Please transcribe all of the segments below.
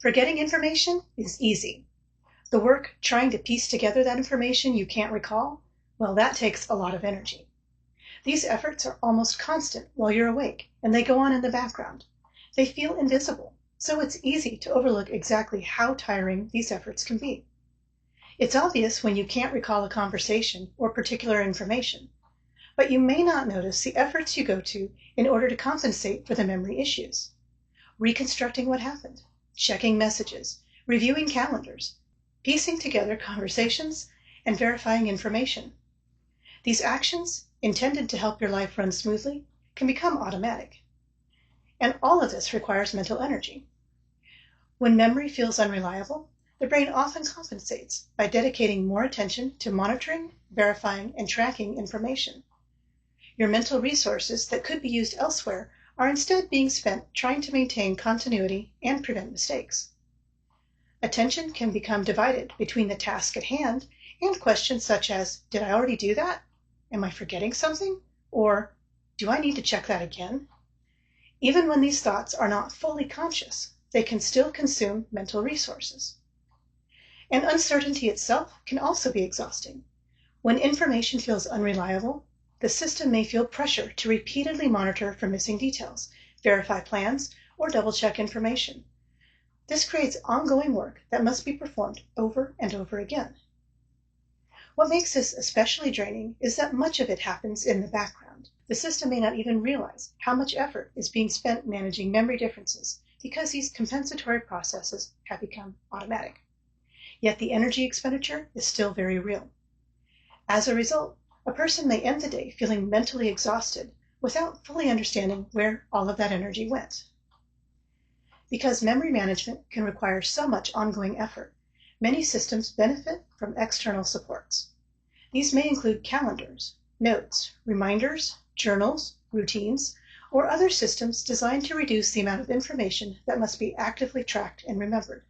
Forgetting information is easy. The work trying to piece together that information you can't recall, well, that takes a lot of energy. These efforts are almost constant while you're awake, and they go on in the background. They feel invisible, so it's easy to overlook exactly how tiring these efforts can be. It's obvious when you can't recall a conversation or particular information, but you may not notice the efforts you go to in order to compensate for the memory issues. Reconstructing what happened, checking messages, reviewing calendars, piecing together conversations, and verifying information. These actions, intended to help your life run smoothly, can become automatic. And all of this requires mental energy. When memory feels unreliable, the brain often compensates by dedicating more attention to monitoring, verifying, and tracking information. Your mental resources that could be used elsewhere are instead being spent trying to maintain continuity and prevent mistakes. Attention can become divided between the task at hand and questions such as, did I already do that? Am I forgetting something? Or, do I need to check that again? Even when these thoughts are not fully conscious, they can still consume mental resources. And uncertainty itself can also be exhausting. When information feels unreliable, the system may feel pressure to repeatedly monitor for missing details, verify plans, or double-check information. This creates ongoing work that must be performed over and over again. What makes this especially draining is that much of it happens in the background. The system may not even realize how much effort is being spent managing memory differences because these compensatory processes have become automatic. Yet the energy expenditure is still very real. As a result, a person may end the day feeling mentally exhausted without fully understanding where all of that energy went. Because memory management can require so much ongoing effort, many systems benefit from external supports. These may include calendars, notes, reminders, journals, routines, or other systems designed to reduce the amount of information that must be actively tracked and remembered.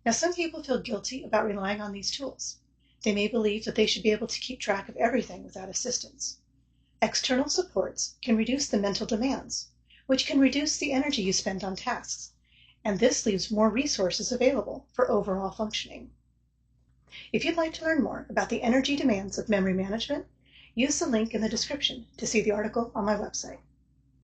Now, some people feel guilty about relying on these tools. They may believe that they should be able to keep track of everything without assistance. External supports can reduce the mental demands, which can reduce the energy you spend on tasks, and this leaves more resources available for overall functioning. If you'd like to learn more about the energy demands of memory management, use the link in the description to see the article on my website.